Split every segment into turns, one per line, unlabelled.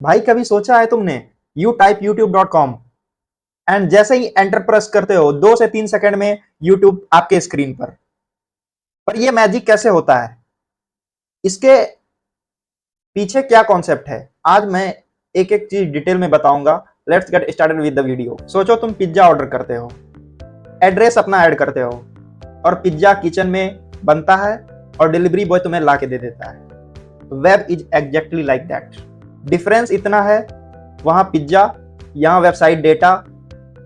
भाई कभी सोचा है तुमने, यू टाइप youtube.com एंड जैसे ही एंटर प्रेस करते हो 2 से 3 सेकंड में यूट्यूब आपके स्क्रीन पर ये मैजिक कैसे होता है, इसके पीछे क्या कॉन्सेप्ट है, आज मैं एक एक चीज डिटेल में बताऊंगा। Let's get started with the video. सोचो तुम पिज्जा ऑर्डर करते हो, एड्रेस अपना ऐड करते हो और पिज्जा किचन में बनता है और डिलीवरी बॉय तुम्हें ला के दे देता है। Web is exactly like that. Difference इतना है, वहां पिज्जा, यहाँ वेबसाइट डेटा,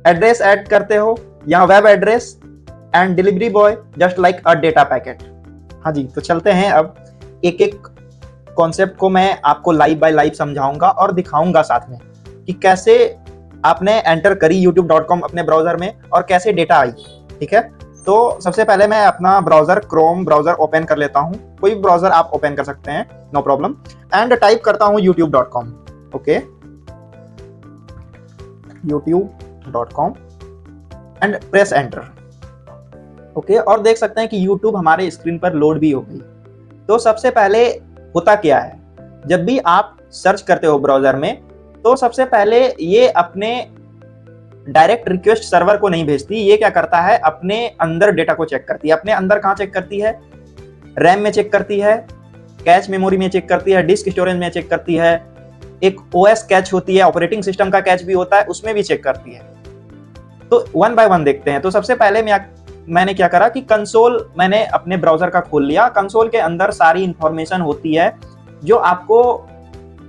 एड्रेस ऐड करते हो, यहाँ web address, and delivery boy just like a data packet. हाँ जी, तो चलते हैं अब एक एक कॉन्सेप्ट को मैं आपको लाइव बाय लाइव समझाऊंगा और दिखाऊंगा साथ में कि कैसे आपने एंटर करी youtube.com अपने ब्राउजर में और कैसे डेटा आई। ठीक है, तो सबसे पहले मैं अपना ब्राउजर क्रोम ब्राउजर ओपन कर लेता हूं। कोई भी ब्राउजर आप ओपन कर सकते हैं, नो प्रॉब्लम। एंड टाइप करता हूं youtube.com। Okay, youtube.com and press enter. Okay, और देख सकते हैं कि YouTube हमारे स्क्रीन पर लोड भी हो गई। तो सबसे पहले होता क्या है, जब भी आप सर्च करते हो ब्राउजर में, तो सबसे पहले ये अपने डायरेक्ट रिक्वेस्ट सर्वर को नहीं भेजती। ये क्या करता है, अपने अंदर डेटा को चेक करती है। अपने अंदर कहाँ चेक करती है? रैम में चेक करती है, कैच मेमोरी में चेक करती है, डिस्क स्टोरेज में चेक करती है, एक ओएस कैच होती है, ऑपरेटिंग सिस्टम का कैच भी होता है, उसमें भी चेक करती है। तो वन बाय वन देखते हैं। तो सबसे पहले मैंने क्या करा कि कंसोल मैंने अपने ब्राउजर का खोल लिया। कंसोल के अंदर सारी इंफॉर्मेशन होती है जो आपको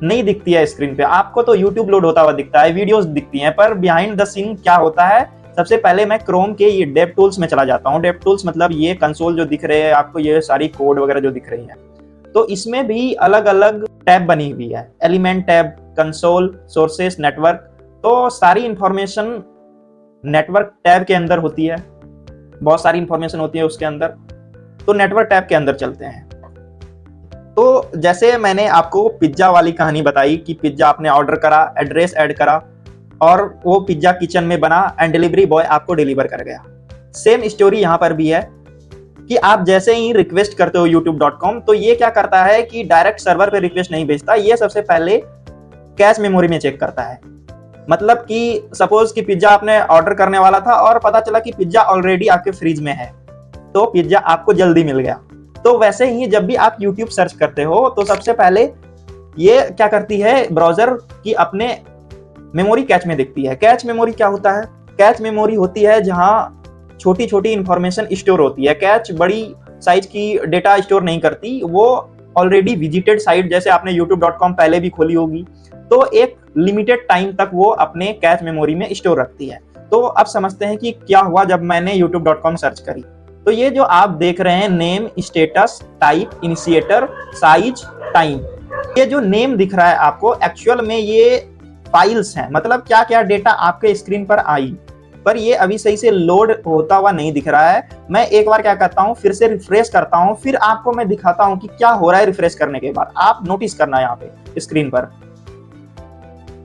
नहीं दिखती है स्क्रीन पे। आपको तो YouTube लोड होता हुआ दिखता है, वीडियोस दिखती हैं, पर बिहाइंड द सीन क्या होता है। सबसे पहले मैं क्रोम के ये डेव टूल्स में चला जाता हूँ। डेव टूल्स मतलब ये कंसोल जो दिख रहे हैं आपको, ये सारी कोड वगैरह जो दिख रही है, तो इसमें भी अलग अलग टैब बनी हुई है। Element tab, console, sources, network. तो सारी इंफॉर्मेशन नेटवर्क टैब के अंदर होती है, बहुत सारी इंफॉर्मेशन होती है उसके अंदर। तो नेटवर्क टैब के अंदर चलते हैं। तो जैसे मैंने आपको पिज्जा वाली कहानी बताई कि पिज्जा आपने ऑर्डर करा, एड्रेस ऐड करा और वो पिज्जा किचन में बना एंड डिलीवरी बॉय आपको डिलीवर कर गया। सेम स्टोरी यहाँ पर भी है कि आप जैसे ही रिक्वेस्ट करते हो youtube.com, तो ये क्या करता है कि डायरेक्ट सर्वर पे रिक्वेस्ट नहीं भेजता। ये सबसे पहले कैश मेमोरी में चेक करता है। मतलब कि सपोज कि पिज्जा आपने ऑर्डर करने वाला था और पता चला कि पिज्जा ऑलरेडी आपके फ्रिज में है, तो पिज्जा आपको जल्दी मिल गया। तो वैसे ही जब भी आप YouTube सर्च करते हो, तो सबसे पहले ये क्या करती है ब्राउजर की अपने मेमोरी कैच में दिखती है। कैच मेमोरी क्या होता है? कैच मेमोरी होती है जहां छोटी छोटी इंफॉर्मेशन स्टोर होती है। कैच बड़ी साइज की डेटा स्टोर नहीं करती, वो ऑलरेडी विजिटेड साइट, जैसे आपने youtube.com पहले भी खोली होगी, तो एक लिमिटेड टाइम तक वो अपने कैच मेमोरी में स्टोर रखती है। तो अब समझते हैं कि क्या हुआ जब मैंने youtube.com सर्च करी। तो ये जो आप देख रहे हैं, name, status, type, initiator, size, time, ये जो नेम दिख रहा है आपको, एक्चुअल में ये फाइल्स हैं। मतलब क्या क्या डेटा आपके स्क्रीन पर आई, पर ये अभी सही से लोड होता हुआ नहीं दिख रहा है। मैं एक बार क्या करता हूँ, फिर से रिफ्रेश करता हूँ, फिर आपको मैं दिखाता हूँ कि क्या हो रहा है रिफ्रेश करने के बाद। आप नोटिस करना यहाँ पे स्क्रीन पर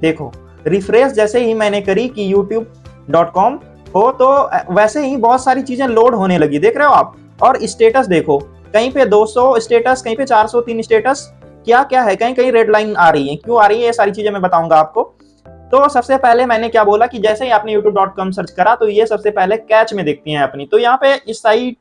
देखो, रिफ्रेश जैसे ही मैंने करी कि youtube.com हो, तो वैसे ही बहुत सारी चीजें लोड होने लगी, देख रहे हो आप। और स्टेटस देखो, कहीं पे 200 स्टेटस, कहीं पे 403 स्टेटस। क्या क्या है, कहीं कहीं रेड लाइन आ रही है, क्यों आ रही है, ये सारी चीजें मैं बताऊंगा आपको। तो सबसे पहले मैंने क्या बोला कि जैसे ही आपने youtube.com सर्च करा, तो ये सबसे पहले कैच में दिखती हैं अपनी। तो यहाँ पे इस साइड,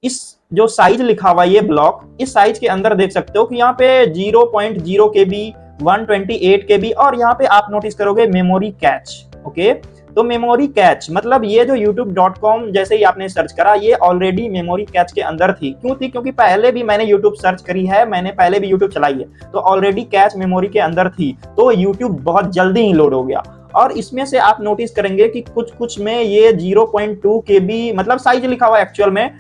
इस जो साइज लिखा हुआ ये ब्लॉक, इस साइज के अंदर देख सकते हो कि यहाँ पे 0.0 KB, 128 KB, और यहाँ पे आप नोटिस करोगे मेमोरी कैच। ओके, तो मेमोरी कैच मतलब ये जो youtube.com जैसे ही आपने सर्च करा, ये ऑलरेडी मेमोरी कैच के अंदर थी। क्यों थी? क्योंकि पहले भी मैंने YouTube सर्च करी है, मैंने पहले भी YouTube चलाई है, तो ऑलरेडी कैच मेमोरी के अंदर थी। तो YouTube बहुत जल्दी ही लोड हो गया। और इसमें से आप नोटिस करेंगे कि कुछ कुछ में ये 0.2 KB मतलब साइज लिखा हुआ है एक्चुअल में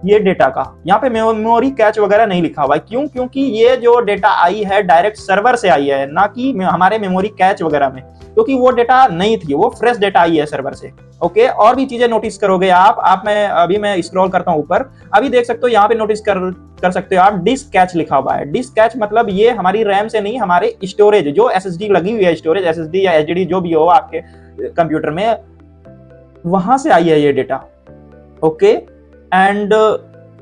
ये डेटा का। यहाँ पे मेमोरी कैच वगैरह नहीं लिखा हुआ है। क्यों? क्योंकि ये जो डेटा आई है डायरेक्ट सर्वर से आई है, ना कि हमारे मेमोरी कैच वगैरह में, क्योंकि वो डेटा नहीं थी, वो फ्रेश डेटा आई है सर्वर से। ओके, और भी चीजें नोटिस करोगे आप मैं स्क्रॉल करता हूँ ऊपर, अभी देख सकते हो यहाँ पे नोटिस कर सकते हो आप, डिस्क कैच लिखा हुआ है। डिस्क कैच मतलब ये हमारी रैम से नहीं, हमारे स्टोरेज जो SSD लगी हुई है, स्टोरेज SSD या HDD जो भी हो आपके कंप्यूटर में, वहां से आई है ये डेटा। ओके, एंड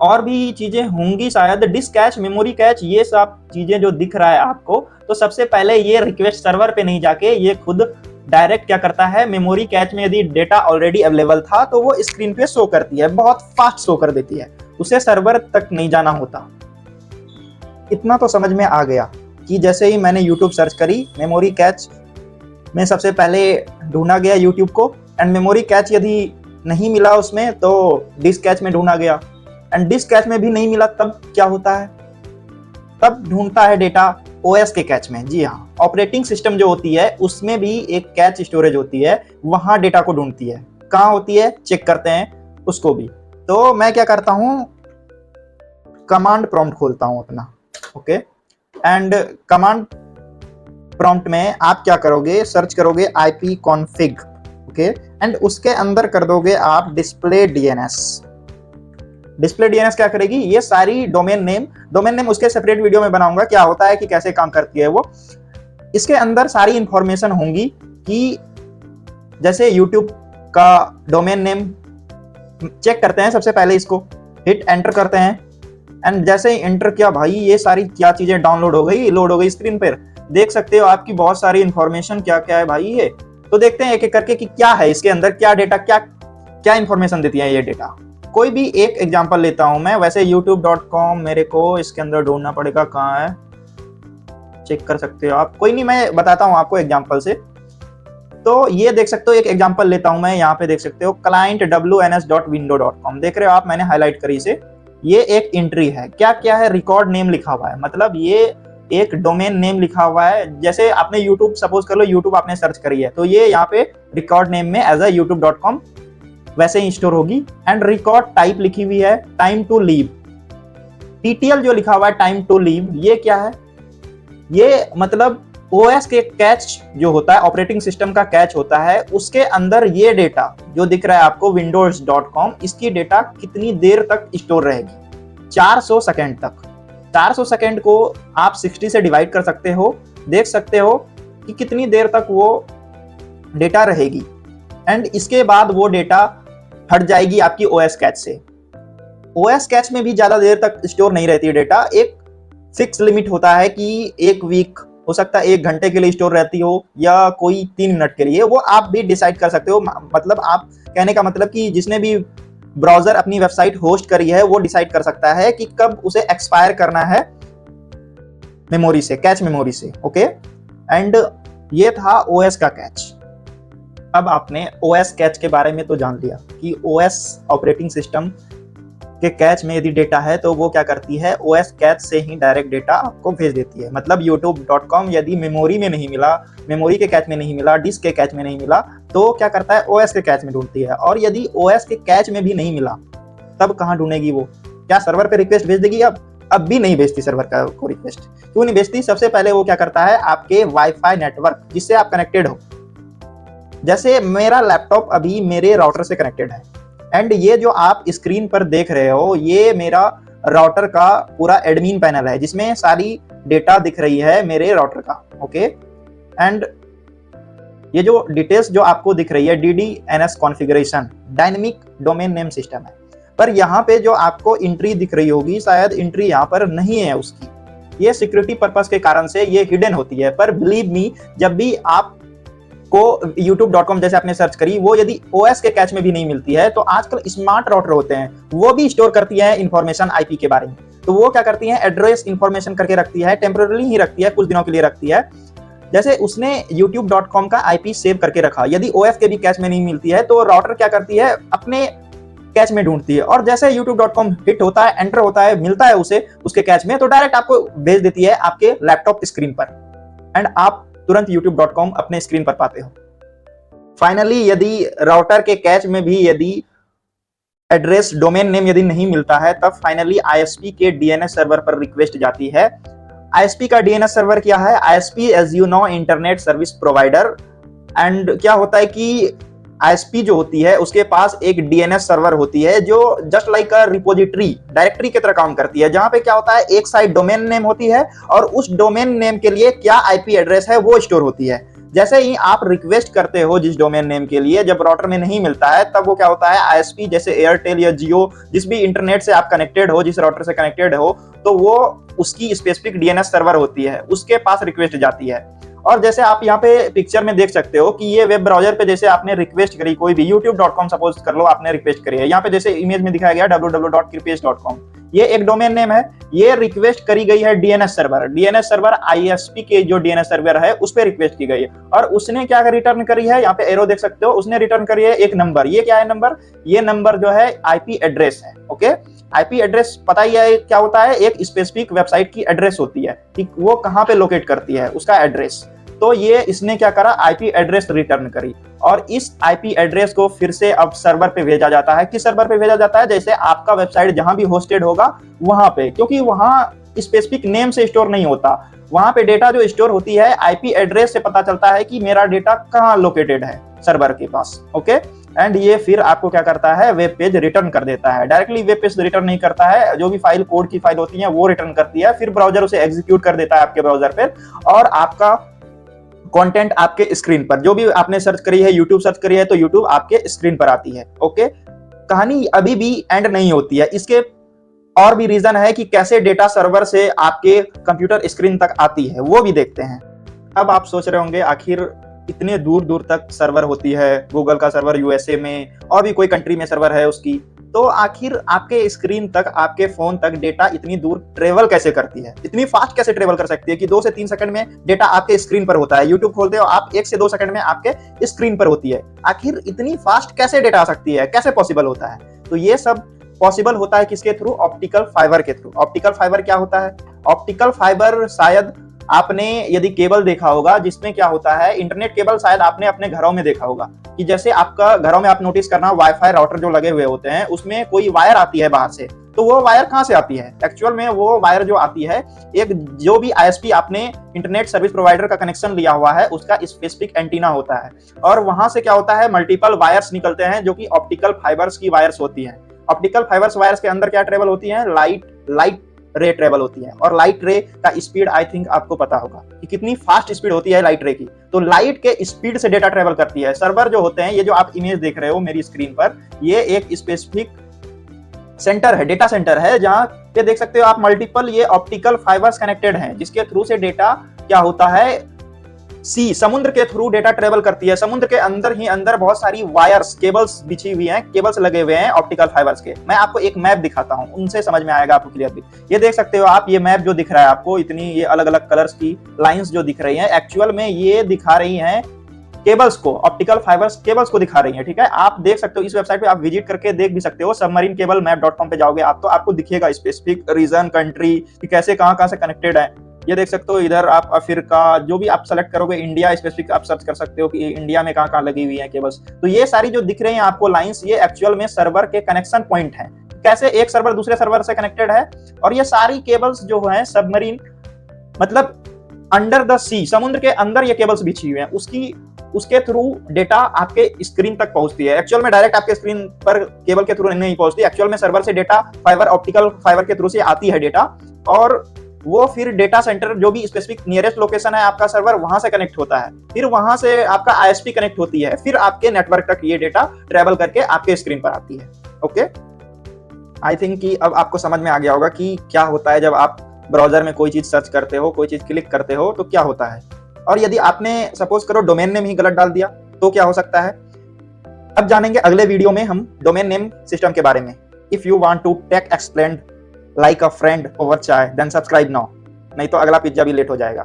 और भी चीजें होंगी शायद, डिस्क कैच, मेमोरी कैच, ये सब चीजें जो दिख रहा है आपको, तो सबसे पहले ये रिक्वेस्ट सर्वर पे नहीं जाके ये खुद डायरेक्ट क्या करता है, मेमोरी कैच में यदि डेटा ऑलरेडी अवेलेबल था तो वो स्क्रीन पे शो करती है, बहुत फास्ट शो कर देती है, उसे सर्वर तक नहीं जाना होता। इतना तो समझ में आ गया कि जैसे ही मैंने YouTube सर्च करी, मेमोरी कैच में सबसे पहले ढूंढा गया YouTube को, एंड मेमोरी कैच यदि नहीं मिला उसमें तो डिस्क कैच में ढूंढा गया, एंड डिस्क कैच में भी नहीं मिला तब क्या होता है, तब ढूंढता है डेटा OS के कैच में। जी हाँ, ऑपरेटिंग सिस्टम जो होती है उसमें भी एक कैच स्टोरेज होती है, वहां डेटा को ढूंढती है। कहाँ होती है, चेक करते हैं उसको भी। तो मैं क्या करता हूं, कमांड प्रॉम्प्ट खोलता हूं अपना, ओके, एंड कमांड प्रॉम्प्ट में आप क्या करोगे, सर्च करोगे ipconfig, ओके, एंड उसके अंदर कर दोगे आप डिस्प्ले DNS। डिस्प्ले DNS क्या करेगी, ये सारी डोमेन नेम उसके सेपरेट वीडियो में बनाऊंगा, क्या होता है कि कैसे काम करती है वो। इसके अंदर सारी इंफॉर्मेशन होंगी कि जैसे YouTube का डोमेन नेम चेक करते हैं, सबसे पहले इसको हिट एंटर करते हैं, एंड जैसे ही एंटर किया भाई ये सारी क्या चीजें डाउनलोड हो गई, लोड हो गई स्क्रीन पर, देख सकते हो आपकी बहुत सारी इंफॉर्मेशन क्या क्या है भाई ये। तो देखते हैं एक एक करके कि क्या है इसके अंदर, क्या डेटा, क्या क्या इंफॉर्मेशन देती है ये डेटा। कोई भी एक एग्जांपल लेता हूं मैं, वैसे youtube.com मेरे को इसके अंदर ढूंढना पड़ेगा, कहाँ है, चेक कर सकते हो आप, कोई नहीं मैं बताता हूं आपको एग्जांपल से। तो ये देख सकते हो, एक एग्जांपल लेता हूं मैं, यहाँ पे देख सकते हो client wns.window.com, देख रहे हो आप, मैंने हाईलाइट करी इसे। ये एक एंट्री है, क्या क्या है, रिकॉर्ड नेम लिखा हुआ है, मतलब ये एक डोमेन नेम लिखा हुआ है। जैसे आपने YouTube, सपोज कर लो YouTube आपने सर्च करी है, तो ये यहाँ पे रिकॉर्ड नेम में एज अ youtube.com वैसे ही स्टोर होगी। एंड रिकॉर्ड टाइप लिखी हुई है टाइम टू लीव, TTL जो लिखा हुआ है टाइम टू लीव, ये क्या है, ये मतलब OS के कैच जो होता है, ऑपरेटिंग सिस्टम का कैच होता है, उसके अंदर ये डेटा जो दिख रहा है आपको windows.com, इसकी डेटा कितनी देर तक स्टोर रहेगी, 400 सेकेंड तक। 400 सेकेंड को आप 60 से डिवाइड कर सकते हो, देख सकते हो कि कितनी देर तक वो डेटा रहेगी, एंड इसके बाद वो डेटा हट जाएगी आपकी OS कैच से। OS कैच में भी ज्यादा देर तक स्टोर नहीं रहती है डेटा, एक फिक्स लिमिट होता है कि 1 वीक हो सकता है, 1 घंटे के लिए स्टोर रहती हो, या कोई 3 मिनट के लिए, वो आप भी डिसाइड कर सकते हो। मतलब आप कहने का मतलब कि जिसने भी ब्राउजर अपनी वेबसाइट होस्ट करी है वो डिसाइड कर सकता है कि कब उसे एक्सपायर करना है मेमोरी से, कैच मेमोरी से, ओके। एंड ये था OS का कैच। अब आपने OS कैच के बारे में तो जान लिया कि OS ऑपरेटिंग सिस्टम के कैच में यदि डेटा है तो वो क्या करती है, OS कैच से ही डायरेक्ट डेटा आपको भेज देती है। मतलब youtube.com यदि मेमोरी में नहीं मिला, मेमोरी के कैच में नहीं मिला, डिस्क के कैच में नहीं मिला, तो क्या करता है, OS के कैच में ढूंढती है। और यदि OS के कैच में भी नहीं मिला तब कहाँ ढूंढेगी वो, क्या सर्वर पे रिक्वेस्ट भेज देगी? अब भी नहीं भेजती सर्वर का को रिक्वेस्ट। क्यों नहीं भेजती? सबसे पहले वो क्या करता है, आपके वाईफाई नेटवर्क जिससे आप कनेक्टेड हो, जैसे मेरा लैपटॉप अभी मेरे राउटर से कनेक्टेड है, एंड ये जो आप स्क्रीन पर देख रहे हो ये मेरा राउटर का पूरा एडमिन पैनल है जिसमें सारी डेटा दिख रही है मेरे राउटर का, ओके। एंड ये जो डिटेल्स जो आपको दिख रही है DDNS configuration, dynamic domain name system है, पर यहाँ पे जो आपको एंट्री दिख रही होगी, शायद एंट्री यहाँ पर नहीं है उसकी, ये सिक्योरिटी पर्पस के कारण से ये हिडन होती है। पर बिलीव मी, जब भी आप को youtube.com जैसे आपने सर्च करी, वो यदि OS के कैच में भी नहीं मिलती है, तो आजकल स्मार्ट राउटर होते हैं, वो भी स्टोर करती है इंफॉर्मेशन IP के बारे में। तो वो क्या करती है, एड्रेस इंफॉर्मेशन करके रखती है, टेम्पररी ही रखती है, कुछ दिनों के लिए रखती है। जैसे उसने youtube.com का IP सेव करके रखा, यदि OS के भी कैच में नहीं मिलती है तो राउटर क्या करती है, अपने कैच में ढूंढती है, और जैसे youtube.com हिट होता है, एंटर होता है, मिलता है उसे उसके कैच में, तो डायरेक्ट आपको भेज देती है आपके लैपटॉप स्क्रीन पर, एंड आप तुरंत youtube.com अपने स्क्रीन पर पाते हो। फाइनली यदि राउटर के कैच में भी यदि एड्रेस डोमेन नेम यदि नहीं मिलता है, तब फाइनली ISP के DNS सर्वर पर रिक्वेस्ट जाती है। ISP का DNS सर्वर क्या है? ISP as you know internet service provider. And क्या होता है कि ISP जो होती है उसके पास एक DNS सर्वर होती है जो जस्ट लाइक अ रिपोजिटरी, डायरेक्टरी की तरह काम करती है, जहां पे क्या होता है, एक साइड डोमेन नेम होती है और उस डोमेन नेम के लिए क्या IP एड्रेस है वो स्टोर होती है। जैसे ही आप रिक्वेस्ट करते हो जिस डोमेन नेम के लिए, जब राउटर में नहीं मिलता है तब वो क्या होता है, आईएसपी जैसे एयरटेल या जियो, जिस भी इंटरनेट से आप कनेक्टेड हो, जिस राउटर से कनेक्टेड हो, तो वो उसकी स्पेसिफिक डीएनएस सर्वर होती है, उसके पास रिक्वेस्ट जाती है। और जैसे आप यहाँ पे पिक्चर में देख सकते हो कि ये वेब ब्राउजर पे जैसे आपने रिक्वेस्ट करी, कोई भी youtube.com सपोज कर लो आपने रिक्वेस्ट करी है, यहाँ पे जैसे इमेज में दिखाया गया www.kripesh.com, ये एक डोमेन नेम है, ये रिक्वेस्ट करी गई है डीएनएस सर्वर आईएसपी के जो डीएनएस सर्वर है उस पर रिक्वेस्ट की गई है। और उसने क्या रिटर्न करी है, यहाँ पे एरो देख सकते हो, उसने रिटर्न करी है एक नंबर। ये क्या है नंबर, ये नंबर जो है आईपी एड्रेस है। ओके, आईपी एड्रेस पता ही है क्या होता है, एक स्पेसिफिक वेबसाइट की एड्रेस होती है कि वो कहाँ पे लोकेट करती है, उसका एड्रेस। तो ये इसने क्या करा, आईपी एड्रेस रिटर्न करी, और इस आईपी एड्रेस को फिर से अब सर्वर पे भेजा जाता है। किस सर्वर पे भेजा जाता है, जैसे आपका वेबसाइट जहां भी होस्टेड होगा वहां पे, क्योंकि वहां स्पेसिफिक नेम से स्टोर नहीं होता, वहां पे डेटा जो स्टोर होती है आईपी एड्रेस से पता चलता है कि मेरा डेटा कहाँ लोकेटेड है सर्वर के पास। ओके, एंड ये फिर आपको क्या करता है, वेब पेज रिटर्न कर देता है। डायरेक्टली वेब पेज रिटर्न नहीं करता है, जो भी फाइल कोड की फाइल होती है वो रिटर्न करती है, फिर ब्राउजर उसे एग्जीक्यूट कर देता है आपके ब्राउजर पे, और आपका कंटेंट आपके स्क्रीन पर, जो भी आपने सर्च करी है, यूट्यूब सर्च करी है तो यूट्यूब आपके स्क्रीन पर आती है। ओके, कहानी अभी भी एंड नहीं होती है, इसके और भी रीजन है कि कैसे डेटा सर्वर से आपके कंप्यूटर स्क्रीन तक आती है, वो भी देखते हैं। अब आप सोच रहे होंगे आखिर इतने दूर दूर तक सर्वर होती है, गूगल का सर्वर यूएसए में, और भी कोई कंट्री में सर्वर है उसकी, तो आखिर आपके स्क्रीन तक, आपके फोन तक डेटा इतनी दूर ट्रेवल कैसे करती है, इतनी फास्ट कैसे ट्रेवल कर सकती है कि 2 से 3 सेकंड में डेटा आपके स्क्रीन पर होता है। यूट्यूब खोलते हो आप, 1 से 2 सेकंड में आपके स्क्रीन पर होती है। आखिर इतनी फास्ट कैसे डेटा आ सकती है, कैसे पॉसिबल होता है? तो ये सब पॉसिबल होता है किसके थ्रू, ऑप्टिकल फाइबर के थ्रू। ऑप्टिकल फाइबर क्या होता है, ऑप्टिकल फाइबर शायद आपने यदि केबल देखा होगा, जिसमें क्या होता है, इंटरनेट केबल शायद आपने अपने घरों में देखा होगा कि जैसे आपका घरों में आप नोटिस करना, वाईफाई राउटर जो लगे हुए होते हैं उसमें कोई वायर आती है बाहर से, तो वो वायर कहां से आती है, एक्चुअल में वो वायर जो आती है, एक जो भी आईएसपी आपने इंटरनेट सर्विस प्रोवाइडर का कनेक्शन लिया हुआ है उसका स्पेसिफिक एंटीना होता है, और वहां से क्या होता है, मल्टीपल वायर्स निकलते हैं जो कि ऑप्टिकल फाइबर्स की वायर्स होती है। ऑप्टिकल फाइबर्स वायर्स के अंदर क्या ट्रेवल होती है, लाइट रे ट्रेवल होती है, और लाइट रे का स्पीड आई थिंक आपको पता होगा कि कितनी फास्ट स्पीड होती है लाइट रे की। तो लाइट के स्पीड से डेटा ट्रेवल करती है। सर्वर जो होते हैं, ये जो आप इमेज देख रहे हो मेरी स्क्रीन पर, ये एक स्पेसिफिक सेंटर है, डेटा सेंटर है, जहां पे देख सकते हो आप मल्टीपल ये ऑप्टिकल फाइबर्स कनेक्टेड हैं, जिसके थ्रू से डेटा क्या होता है, समुद्र के थ्रू डेटा ट्रेवल करती है। समुद्र के अंदर ही अंदर बहुत सारी वायर्स, केबल्स बिछी हुई हैं, केबल्स लगे हुए हैं ऑप्टिकल फाइबर्स के। मैं आपको एक मैप दिखाता हूं, उनसे समझ में आएगा आपको क्लियरली। ये देख सकते हो आप, ये मैप जो दिख रहा है आपको, इतनी ये अलग अलग कलर्स की लाइंस जो दिख रही हैं, एक्चुअल में ये दिखा रही हैं केबल्स को, ऑप्टिकल फाइबर्स केबल्स को दिखा रही है। ठीक है, आप देख सकते हो, इस वेबसाइट पे आप विजिट करके देख भी सकते हो, सबमरीन केबल मैप.com पे जाओगे आप, तो आपको दिखेगा स्पेसिफिक रीजन, कंट्री कि कैसे कहां से कनेक्टेड है। ये देख सकते हो, इधर आप अफ्रीका, जो भी आप सेलेक्ट करोगे, इंडिया स्पेसिफिक आप सर्च कर सकते हो कि इंडिया में कहां लगी हुई है केबल्स। तो ये सारी जो दिख रही है आपको लाइंस, ये एक्चुअल में सर्वर के कनेक्शन पॉइंट है, कैसे एक सर्वर दूसरे सर्वर से कनेक्टेड है। और ये सारी केबल्स जो है सबमरीन, मतलब अंडर द सी, समुद्र के अंदर ये केबल्स बिछी हुई है, उसके थ्रू डेटा आपके स्क्रीन तक पहुंचती है। एक्चुअल में डायरेक्ट आपके स्क्रीन पर केबल के थ्रू नहीं पहुंचती, एक्चुअल में सर्वर से डेटा फाइबर, ऑप्टिकल फाइबर के थ्रू से आती है डेटा, और वो फिर डेटा सेंटर जो भी स्पेसिफिक नियरेस्ट लोकेशन है आपका सर्वर, वहां से कनेक्ट होता है, फिर वहां से आपका आईएसपी कनेक्ट होती है, फिर आपके नेटवर्क तक ये डेटा ट्रेवल करके आपके स्क्रीन पर आती है। ओके, आई थिंक कि अब आपको समझ में आ गया होगा कि क्या होता है जब आप ब्राउजर में कोई चीज सर्च करते हो, कोई चीज क्लिक करते हो तो क्या होता है। और यदि आपने सपोज करो डोमेन नेम ही गलत डाल दिया तो क्या हो सकता है। अब जानेंगे अगले वीडियो में हम डोमेन नेम सिस्टम के बारे में। If you want to take explained like a friend over chai, then subscribe now, नहीं तो अगला पिज्जा भी लेट हो जाएगा।